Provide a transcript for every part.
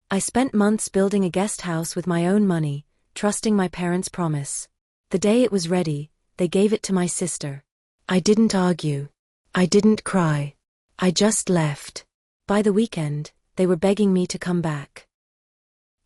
I spent months building a guest house with my own money, trusting my parents' promise. The day it was ready, they gave it to my sister. I didn't argue. I didn't cry. I just left. By the weekend, they were begging me to come back.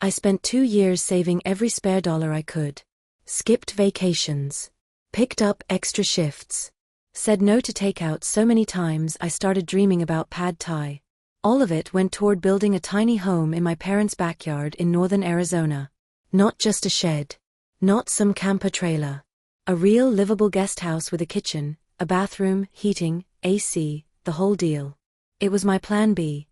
I spent 2 years saving every spare dollar I could. Skipped vacations. Picked up extra shifts. Said no to takeout so many times I started dreaming about pad thai. All of it went toward building a tiny home in my parents' backyard in northern Arizona. Not just a shed. Not some camper trailer. A real livable guest house with a kitchen, a bathroom, heating, AC, the whole deal. It was my plan B.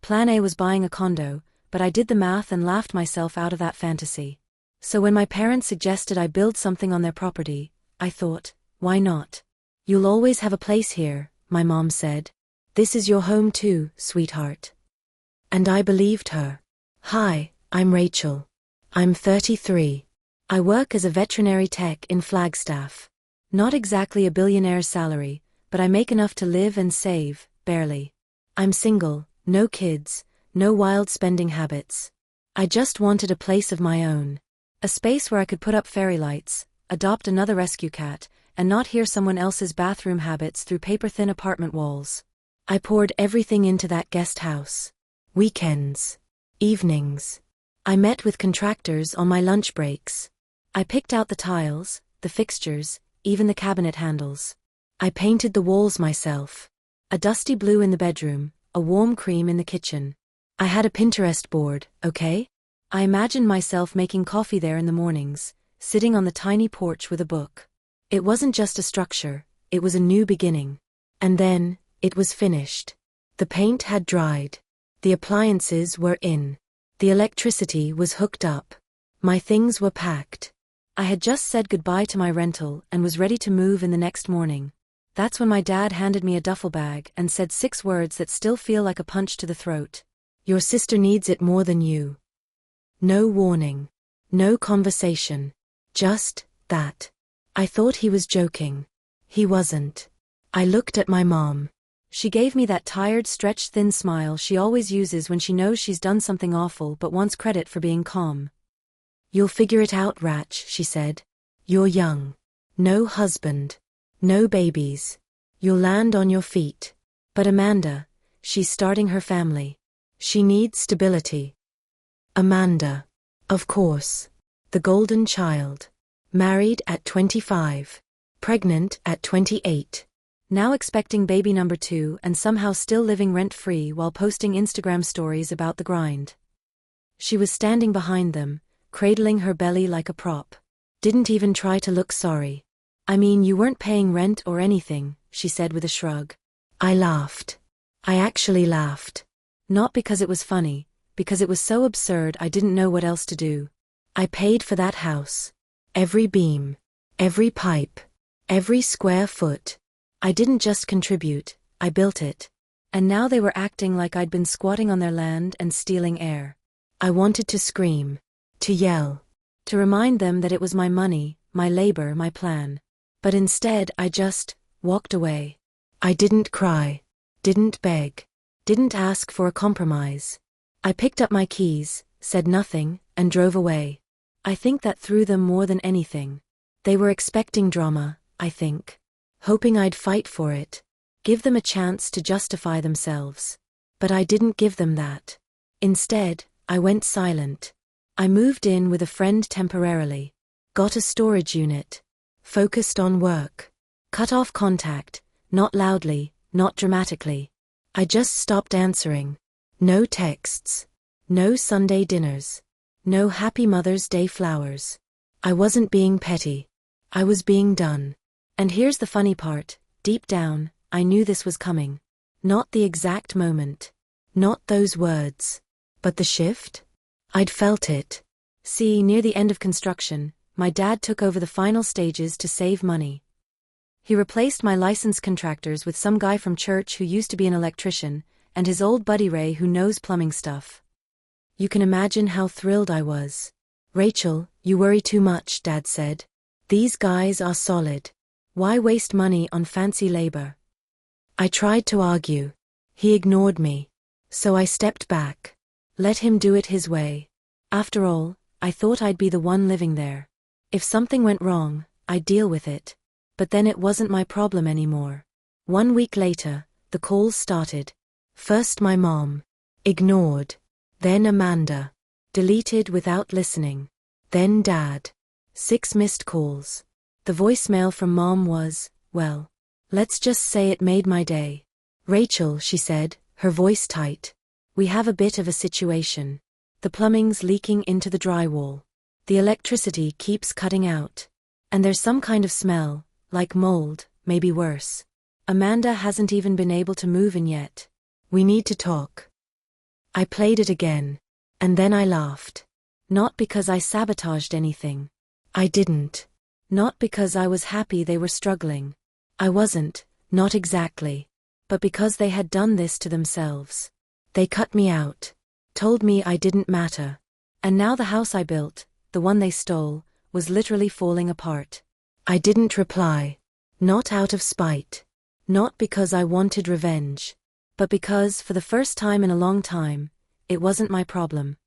Plan A was buying a condo, but I did the math and laughed myself out of that fantasy. So when my parents suggested I build something on their property, I thought, why not? You'll always have a place here, my mom said. This is your home too, sweetheart. And I believed her. Hi, I'm Rachel. I'm 33. I work as a veterinary tech in Flagstaff. Not exactly a billionaire's salary, but I make enough to live and save, barely. I'm single, no kids, no wild spending habits. I just wanted a place of my own. A space where I could put up fairy lights, adopt another rescue cat, and not hear someone else's bathroom habits through paper-thin apartment walls. I poured everything into that guest house. Weekends. Evenings. I met with contractors on my lunch breaks. I picked out the tiles, the fixtures, even the cabinet handles. I painted the walls myself. A dusty blue in the bedroom, a warm cream in the kitchen. I had a Pinterest board, okay? I imagined myself making coffee there in the mornings, sitting on the tiny porch with a book. It wasn't just a structure, it was a new beginning. And then, it was finished. The paint had dried. The appliances were in. The electricity was hooked up. My things were packed. I had just said goodbye to my rental and was ready to move in the next morning. That's when my dad handed me a duffel bag and said 6 words that still feel like a punch to the throat. Your sister needs it more than you. No warning. No conversation. Just that. I thought he was joking. He wasn't. I looked at my mom. She gave me that tired, stretched thin smile she always uses when she knows she's done something awful but wants credit for being calm. You'll figure it out, Rach, she said. You're young. No husband. No babies. You'll land on your feet. But Amanda, she's starting her family. She needs stability. Amanda. Of course. The golden child. Married at 25. Pregnant at 28. Now expecting baby number 2 and somehow still living rent-free while posting Instagram stories about the grind. She was standing behind them, cradling her belly like a prop. Didn't even try to look sorry. I mean, you weren't paying rent or anything, she said with a shrug. I laughed. I actually laughed. Not because it was funny, because it was so absurd I didn't know what else to do. I paid for that house. Every beam. Every pipe. Every square foot. I didn't just contribute, I built it. And now they were acting like I'd been squatting on their land and stealing air. I wanted to scream. To yell. To remind them that it was my money, my labor, my plan. But instead I just walked away. I didn't cry. Didn't beg. Didn't ask for a compromise. I picked up my keys, said nothing, and drove away. I think that threw them more than anything. They were expecting drama, I think. Hoping I'd fight for it. Give them a chance to justify themselves. But I didn't give them that. Instead, I went silent. I moved in with a friend temporarily. Got a storage unit. Focused on work. Cut off contact, not loudly, not dramatically. I just stopped answering. No texts. No Sunday dinners. No Happy Mother's Day flowers. I wasn't being petty. I was being done. And here's the funny part, deep down, I knew this was coming. Not the exact moment. Not those words. But the shift? I'd felt it. See, near the end of construction, my dad took over the final stages to save money. He replaced my licensed contractors with some guy from church who used to be an electrician, and his old buddy Ray who knows plumbing stuff. You can imagine how thrilled I was. Rachel, you worry too much, Dad said. These guys are solid. Why waste money on fancy labor? I tried to argue. He ignored me. So I stepped back. Let him do it his way. After all, I thought I'd be the one living there. If something went wrong, I'd deal with it. But then it wasn't my problem anymore. 1 week later, the calls started. First my mom. Ignored. Then Amanda. Deleted without listening. Then Dad. 6 missed calls. The voicemail from Mom was, well, let's just say it made my day. Rachel, she said, her voice tight. We have a bit of a situation. The plumbing's leaking into the drywall. The electricity keeps cutting out. And there's some kind of smell, like mold, maybe worse. Amanda hasn't even been able to move in yet. We need to talk. I played it again. And then I laughed. Not because I sabotaged anything. I didn't. Not because I was happy they were struggling. I wasn't, not exactly. But because they had done this to themselves. They cut me out. Told me I didn't matter. And now the house I built, the one they stole, was literally falling apart. I didn't reply. Not out of spite. Not because I wanted revenge. But because, for the first time in a long time, it wasn't my problem.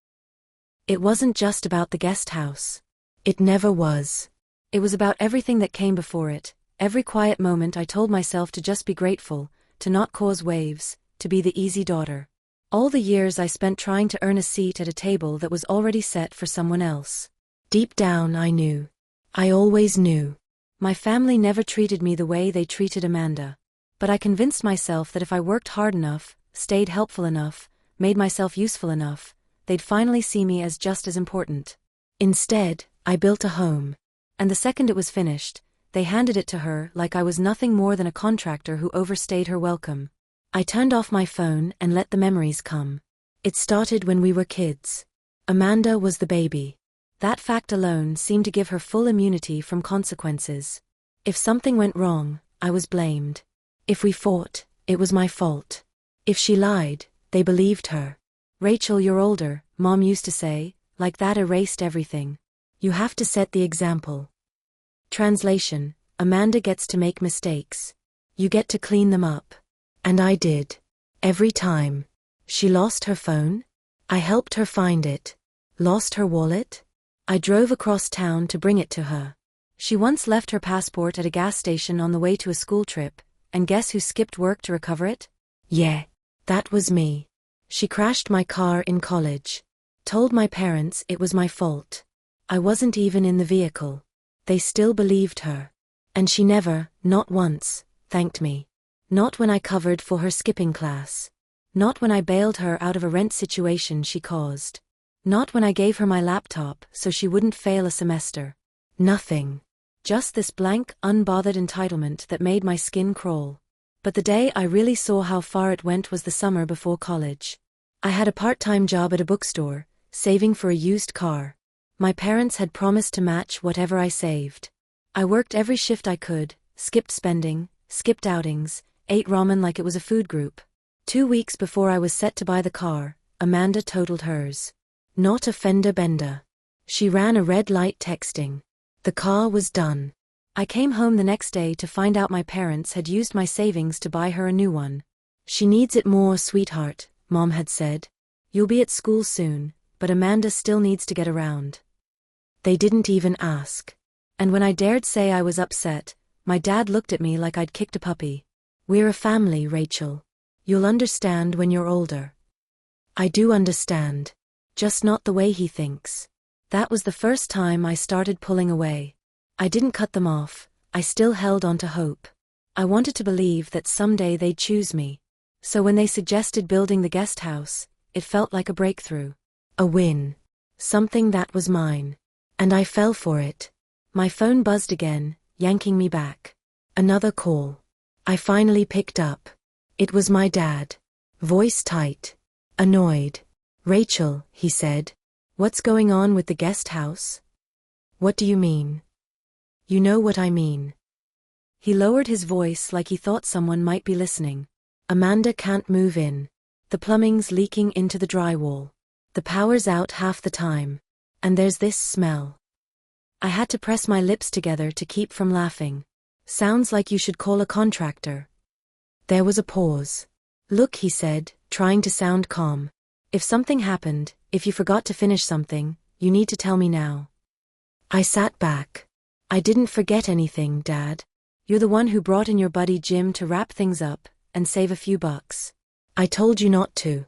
It wasn't just about the guest house. It never was. It was about everything that came before it. Every quiet moment I told myself to just be grateful, to not cause waves, to be the easy daughter. All the years I spent trying to earn a seat at a table that was already set for someone else. Deep down I knew. I always knew. My family never treated me the way they treated Amanda. But I convinced myself that if I worked hard enough, stayed helpful enough, made myself useful enough, they'd finally see me as just as important. Instead, I built a home. And the second it was finished, they handed it to her like I was nothing more than a contractor who overstayed her welcome. I turned off my phone and let the memories come. It started when we were kids. Amanda was the baby. That fact alone seemed to give her full immunity from consequences. If something went wrong, I was blamed. If we fought, it was my fault. If she lied, they believed her. Rachel, you're older, Mom used to say, like that erased everything. You have to set the example. Translation: Amanda gets to make mistakes. You get to clean them up. And I did. Every time. She lost her phone? I helped her find it. Lost her wallet? I drove across town to bring it to her. She once left her passport at a gas station on the way to a school trip, and guess who skipped work to recover it? Yeah, that was me. She crashed my car in college. Told my parents it was my fault. I wasn't even in the vehicle. They still believed her. And she never, not once, thanked me. Not when I covered for her skipping class. Not when I bailed her out of a rent situation she caused. Not when I gave her my laptop so she wouldn't fail a semester. Nothing. Just this blank, unbothered entitlement that made my skin crawl. But the day I really saw how far it went was the summer before college. I had a part-time job at a bookstore, saving for a used car. My parents had promised to match whatever I saved. I worked every shift I could, skipped spending, skipped outings, ate ramen like it was a food group. 2 weeks before I was set to buy the car, Amanda totaled hers. Not a fender bender. She ran a red light texting. The car was done. I came home the next day to find out my parents had used my savings to buy her a new one. She needs it more, sweetheart, Mom had said. You'll be at school soon, but Amanda still needs to get around. They didn't even ask. And when I dared say I was upset, my dad looked at me like I'd kicked a puppy. We're a family, Rachel. You'll understand when you're older. I do understand. Just not the way he thinks. That was the first time I started pulling away. I didn't cut them off, I still held on to hope. I wanted to believe that someday they'd choose me. So when they suggested building the guest house, it felt like a breakthrough. A win. Something that was mine. And I fell for it. My phone buzzed again, yanking me back. Another call. I finally picked up. It was my dad. Voice tight. Annoyed. Rachel, he said. What's going on with the guest house? What do you mean? You know what I mean. He lowered his voice like he thought someone might be listening. Amanda can't move in. The plumbing's leaking into the drywall. The power's out half the time. And there's this smell. I had to press my lips together to keep from laughing. Sounds like you should call a contractor. There was a pause. Look, he said, trying to sound calm. If something happened, if you forgot to finish something, you need to tell me now. I sat back. I didn't forget anything, Dad. You're the one who brought in your buddy Jim to wrap things up and save a few bucks. I told you not to.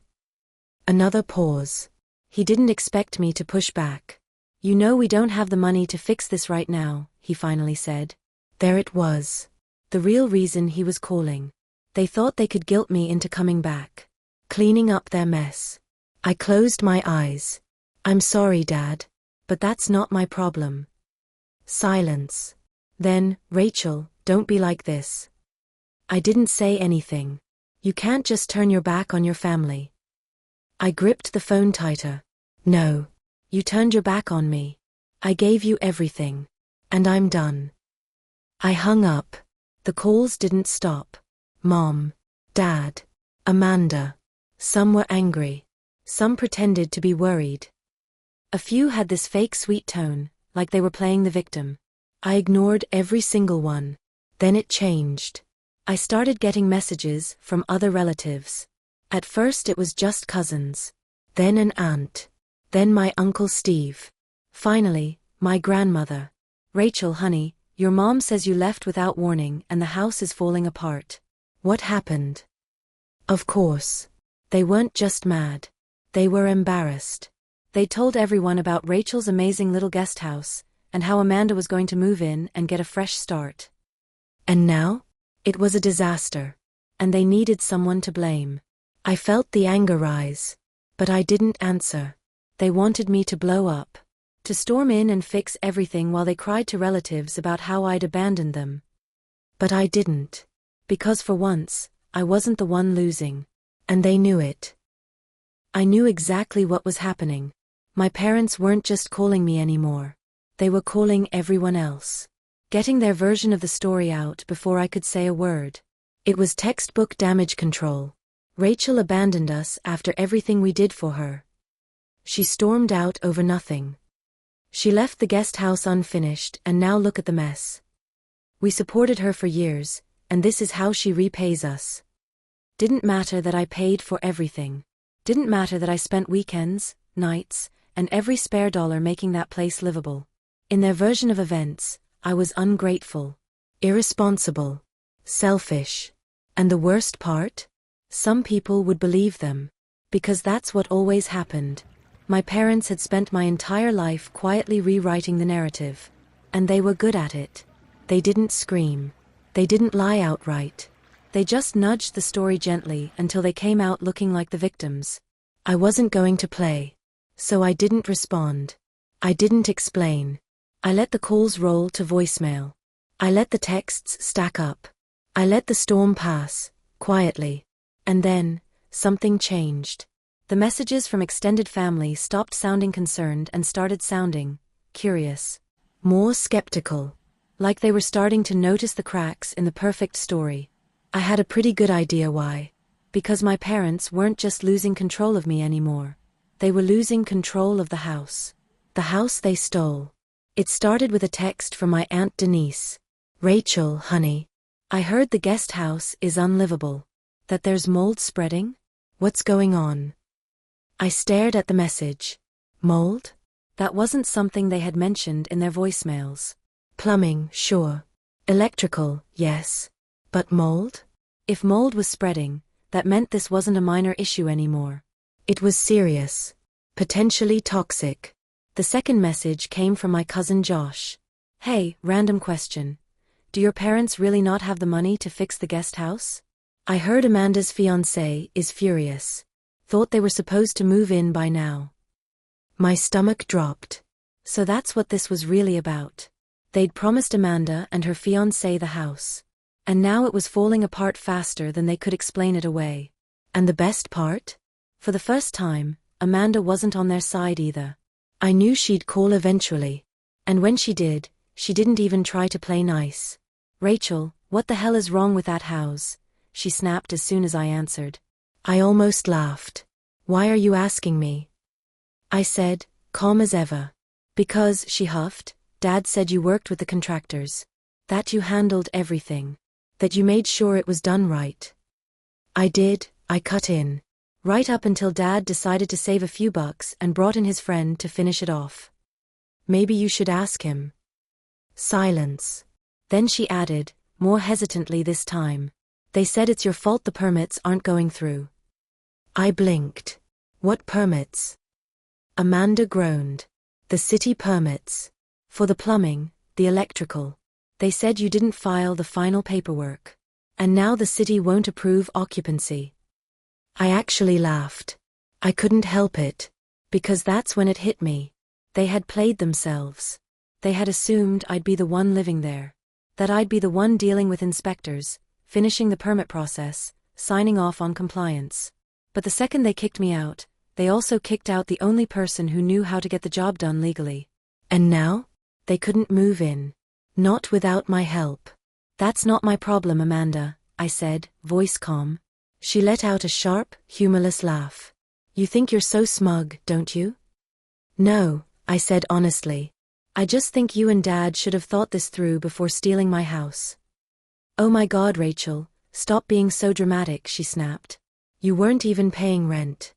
Another pause. He didn't expect me to push back. You know we don't have the money to fix this right now, he finally said. There it was. The real reason he was calling. They thought they could guilt me into coming back. Cleaning up their mess. I closed my eyes. I'm sorry, Dad. But that's not my problem. Silence. Then, Rachel, don't be like this. I didn't say anything. You can't just turn your back on your family. I gripped the phone tighter. No. You turned your back on me. I gave you everything. And I'm done. I hung up. The calls didn't stop. Mom. Dad. Amanda. Some were angry. Some pretended to be worried. A few had this fake sweet tone, like they were playing the victim. I ignored every single one. Then it changed. I started getting messages from other relatives. At first it was just cousins. Then an aunt. Then my Uncle Steve. Finally, my grandmother. Rachel, honey, your mom says you left without warning and the house is falling apart. What happened? Of course. They weren't just mad. They were embarrassed. They told everyone about Rachel's amazing little guest house, and how Amanda was going to move in and get a fresh start. And now? It was a disaster. And they needed someone to blame. I felt the anger rise. But I didn't answer. They wanted me to blow up. To storm in and fix everything while they cried to relatives about how I'd abandoned them. But I didn't. Because for once, I wasn't the one losing. And they knew it. I knew exactly what was happening. My parents weren't just calling me anymore. They were calling everyone else. Getting their version of the story out before I could say a word. It was textbook damage control. Rachel abandoned us after everything we did for her. She stormed out over nothing. She left the guest house unfinished and now look at the mess. We supported her for years, and this is how she repays us. Didn't matter that I paid for everything. Didn't matter that I spent weekends, nights, and every spare dollar making that place livable. In their version of events, I was ungrateful, irresponsible, selfish. And the worst part? Some people would believe them. Because that's what always happened. My parents had spent my entire life quietly rewriting the narrative. And they were good at it. They didn't scream. They didn't lie outright. They just nudged the story gently until they came out looking like the victims. I wasn't going to play. So I didn't respond. I didn't explain. I let the calls roll to voicemail. I let the texts stack up. I let the storm pass, quietly. And then, something changed. The messages from extended family stopped sounding concerned and started sounding curious. More skeptical. Like they were starting to notice the cracks in the perfect story. I had a pretty good idea why. Because my parents weren't just losing control of me anymore. They were losing control of the house. The house they stole. It started with a text from my Aunt Denise. Rachel, honey. I heard the guest house is unlivable. That there's mold spreading? What's going on? I stared at the message. Mold? That wasn't something they had mentioned in their voicemails. Plumbing, sure. Electrical, yes. But mold? If mold was spreading, that meant this wasn't a minor issue anymore. It was serious. Potentially toxic. The second message came from my cousin Josh. Hey, random question. Do your parents really not have the money to fix the guest house? I heard Amanda's fiancé is furious. Thought they were supposed to move in by now. My stomach dropped. So that's what this was really about. They'd promised Amanda and her fiancé the house. And now it was falling apart faster than they could explain it away. And the best part? For the first time, Amanda wasn't on their side either. I knew she'd call eventually. And when she did, she didn't even try to play nice. Rachel, what the hell is wrong with that house? She snapped as soon as I answered. I almost laughed. Why are you asking me? I said, calm as ever. Because, she huffed, Dad said you worked with the contractors. That you handled everything. That you made sure it was done right. I did, I cut in. Right up until Dad decided to save a few bucks and brought in his friend to finish it off. Maybe you should ask him. Silence. Then she added, more hesitantly this time. They said it's your fault the permits aren't going through. I blinked. What permits? Amanda groaned. The city permits. For the plumbing, the electrical. They said you didn't file the final paperwork. And now the city won't approve occupancy. I actually laughed. I couldn't help it. Because that's when it hit me. They had played themselves. They had assumed I'd be the one living there. That I'd be the one dealing with inspectors, finishing the permit process, signing off on compliance. But the second they kicked me out, they also kicked out the only person who knew how to get the job done legally. And now? They couldn't move in. Not without my help. That's not my problem, Amanda, I said, voice calm. She let out a sharp, humorless laugh. You think you're so smug, don't you? No, I said honestly. I just think you and Dad should have thought this through before stealing my house. Oh my God, Rachel, stop being so dramatic, she snapped. You weren't even paying rent.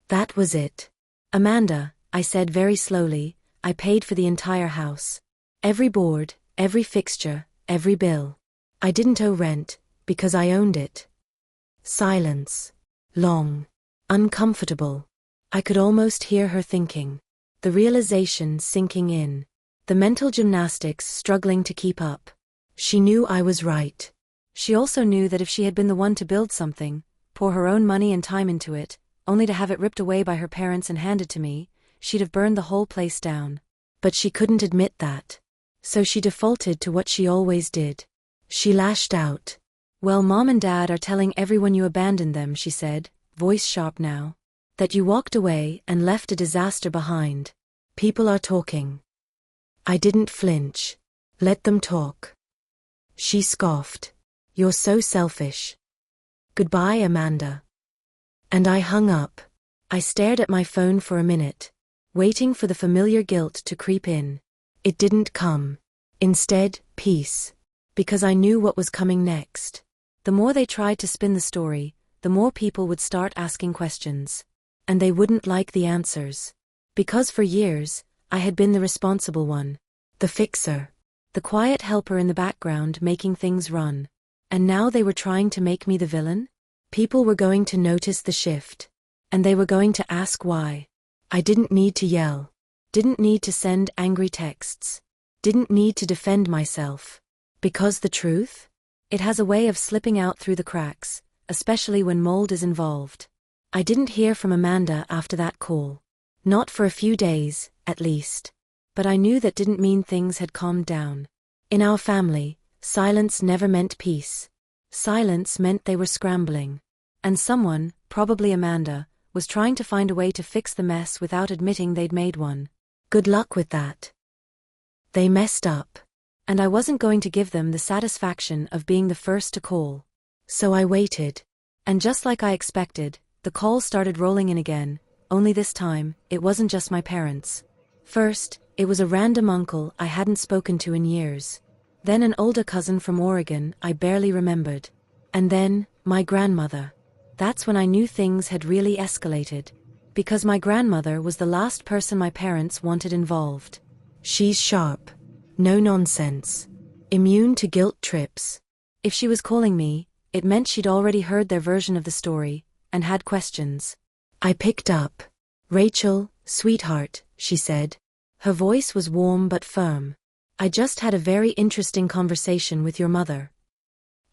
That was it. Amanda, I said very slowly, I paid for the entire house. Every board, every fixture, every bill. I didn't owe rent, because I owned it. Silence. Long. Uncomfortable. I could almost hear her thinking. The realization sinking in. The mental gymnastics struggling to keep up. She knew I was right. She also knew that if she had been the one to build something, pour her own money and time into it, only to have it ripped away by her parents and handed to me, she'd have burned the whole place down. But she couldn't admit that. So she defaulted to what she always did. She lashed out. Well, Mom and Dad are telling everyone you abandoned them, she said, voice sharp now. That you walked away and left a disaster behind. People are talking. I didn't flinch. Let them talk. She scoffed. You're so selfish. Goodbye, Amanda. And I hung up. I stared at my phone for a minute, waiting for the familiar guilt to creep in. It didn't come. Instead, peace. Because I knew what was coming next. The more they tried to spin the story, the more people would start asking questions. And they wouldn't like the answers. Because for years, I had been the responsible one. The fixer. The quiet helper in the background making things run. And now they were trying to make me the villain? People were going to notice the shift. And they were going to ask why. I didn't need to yell. Didn't need to send angry texts. Didn't need to defend myself. Because the truth? It has a way of slipping out through the cracks, especially when mold is involved. I didn't hear from Amanda after that call. Not for a few days, at least. But I knew that didn't mean things had calmed down. In our family, silence never meant peace. Silence meant they were scrambling. And someone, probably Amanda, was trying to find a way to fix the mess without admitting they'd made one. Good luck with that. They messed up. And I wasn't going to give them the satisfaction of being the first to call. So I waited. And just like I expected, the calls started rolling in again, only this time, it wasn't just my parents. First, it was a random uncle I hadn't spoken to in years. Then an older cousin from Oregon I barely remembered. And then, my grandmother. That's when I knew things had really escalated. Because my grandmother was the last person my parents wanted involved. She's sharp. No nonsense. Immune to guilt trips. If she was calling me, it meant she'd already heard their version of the story, and had questions. I picked up. Rachel, sweetheart, she said. Her voice was warm but firm. I just had a very interesting conversation with your mother.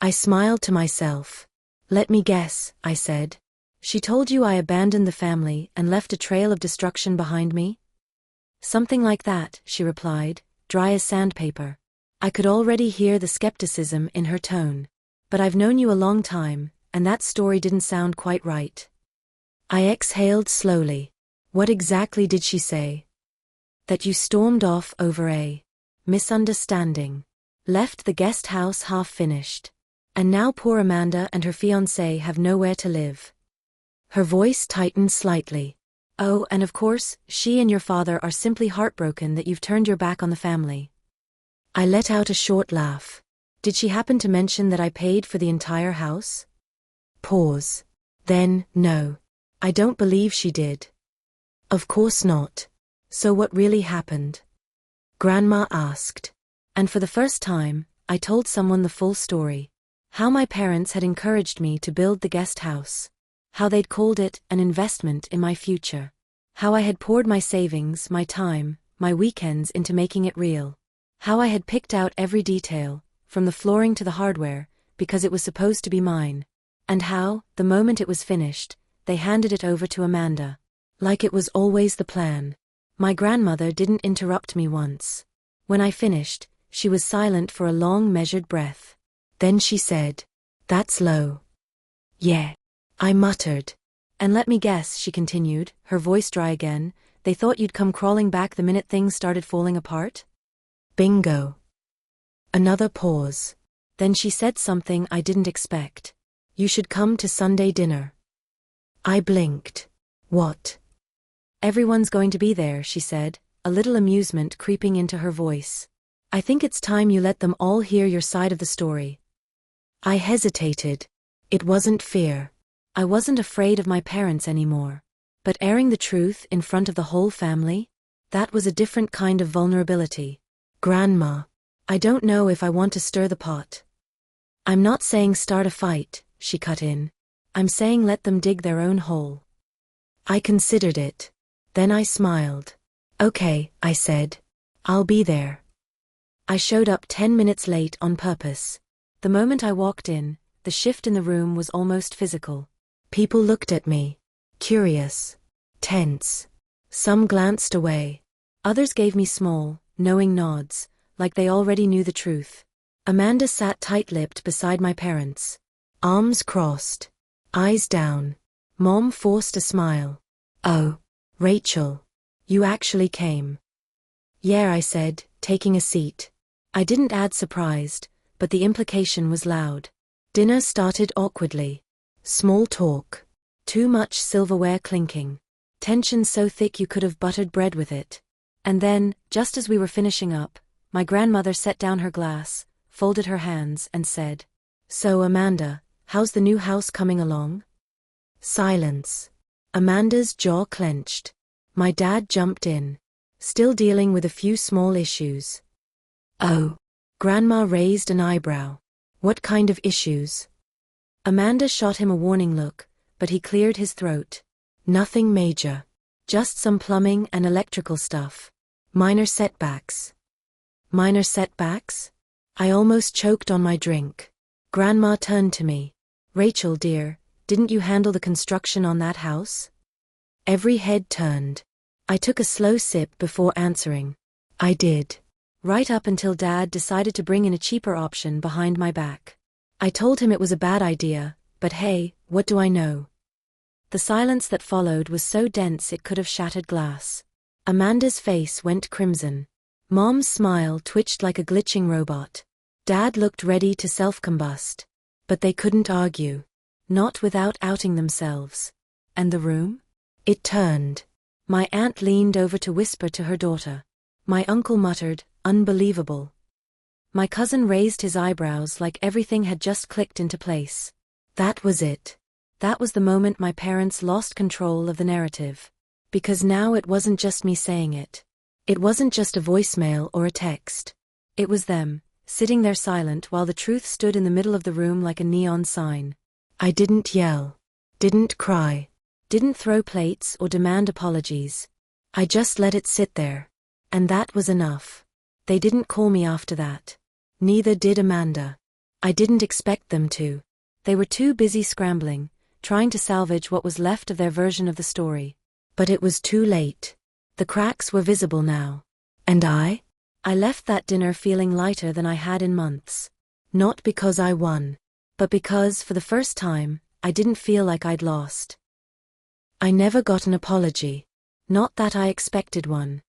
I smiled to myself. Let me guess, I said. She told you I abandoned the family and left a trail of destruction behind me? Something like that, she replied, dry as sandpaper. I could already hear the skepticism in her tone. But I've known you a long time, and that story didn't sound quite right. I exhaled slowly. What exactly did she say? That you stormed off over a misunderstanding. Left the guest house half finished. And now poor Amanda and her fiancé have nowhere to live. Her voice tightened slightly. Oh, and of course, she and your father are simply heartbroken that you've turned your back on the family. I let out a short laugh. Did she happen to mention that I paid for the entire house? Pause. Then, no. I don't believe she did. Of course not. So what really happened? Grandma asked. And for the first time, I told someone the full story. How my parents had encouraged me to build the guest house. How they'd called it an investment in my future. How I had poured my savings, my time, my weekends into making it real. How I had picked out every detail, from the flooring to the hardware, because it was supposed to be mine. And how, the moment it was finished, they handed it over to Amanda. Like it was always the plan. My grandmother didn't interrupt me once. When I finished, she was silent for a long measured breath. Then she said, "That's low." "Yeah," I muttered. "And let me guess," she continued, her voice dry again, "they thought you'd come crawling back the minute things started falling apart?" Bingo. Another pause. Then she said something I didn't expect. "You should come to Sunday dinner." I blinked. "What?" "Everyone's going to be there," she said, a little amusement creeping into her voice. "I think it's time you let them all hear your side of the story." I hesitated. It wasn't fear. I wasn't afraid of my parents anymore. But airing the truth in front of the whole family? That was a different kind of vulnerability. "Grandma, I don't know if I want to stir the pot." "I'm not saying start a fight," she cut in. "I'm saying let them dig their own hole." I considered it. Then I smiled. "Okay," I said. "I'll be there." I showed up 10 minutes late on purpose. The moment I walked in, the shift in the room was almost physical. People looked at me. Curious. Tense. Some glanced away. Others gave me small, knowing nods, like they already knew the truth. Amanda sat tight-lipped beside my parents. Arms crossed. Eyes down. Mom forced a smile. "Oh, Rachel. You actually came." "Yeah," I said, taking a seat. I didn't add surprised, but the implication was loud. Dinner started awkwardly. Small talk. Too much silverware clinking. Tension so thick you could have buttered bread with it. And then, just as we were finishing up, my grandmother set down her glass, folded her hands, and said, "So Amanda, how's the new house coming along?" Silence. Amanda's jaw clenched. My dad jumped in. Still dealing with a few small issues. "Oh." Grandma raised an eyebrow. "What kind of issues?" Amanda shot him a warning look, but he cleared his throat. "Nothing major. Just some plumbing and electrical stuff. Minor setbacks." Minor setbacks? I almost choked on my drink. Grandma turned to me. "Rachel dear, didn't you handle the construction on that house?" Every head turned. I took a slow sip before answering. "I did. Right up until Dad decided to bring in a cheaper option behind my back. I told him it was a bad idea, but hey, what do I know?" The silence that followed was so dense it could have shattered glass. Amanda's face went crimson. Mom's smile twitched like a glitching robot. Dad looked ready to self-combust. But they couldn't argue. Not without outing themselves. And the room? It turned. My aunt leaned over to whisper to her daughter. My uncle muttered, "Unbelievable." My cousin raised his eyebrows like everything had just clicked into place. That was it. That was the moment my parents lost control of the narrative. Because now it wasn't just me saying it. It wasn't just a voicemail or a text. It was them, sitting there silent while the truth stood in the middle of the room like a neon sign. I didn't yell. Didn't cry. Didn't throw plates or demand apologies. I just let it sit there. And that was enough. They didn't call me after that. Neither did Amanda. I didn't expect them to. They were too busy scrambling, trying to salvage what was left of their version of the story. But it was too late. The cracks were visible now. And I left that dinner feeling lighter than I had in months. Not because I won, but because, for the first time, I didn't feel like I'd lost. I never got an apology. Not that I expected one.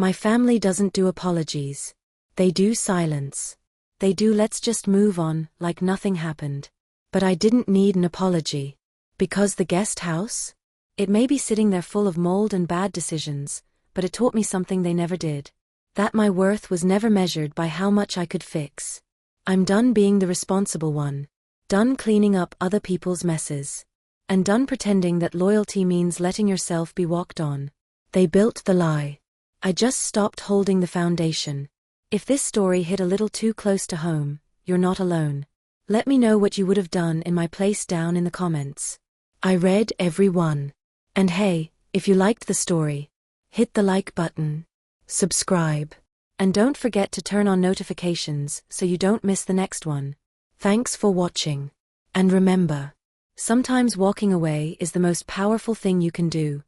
My family doesn't do apologies. They do silence. They do let's just move on, like nothing happened. But I didn't need an apology. Because the guest house? It may be sitting there full of mold and bad decisions, but it taught me something they never did. That my worth was never measured by how much I could fix. I'm done being the responsible one. Done cleaning up other people's messes. And done pretending that loyalty means letting yourself be walked on. They built the lie. I just stopped holding the foundation. If this story hit a little too close to home, you're not alone. Let me know what you would have done in my place down in the comments. I read every one. And hey, if you liked the story, hit the like button, subscribe, and don't forget to turn on notifications so you don't miss the next one. Thanks for watching. And remember, sometimes walking away is the most powerful thing you can do.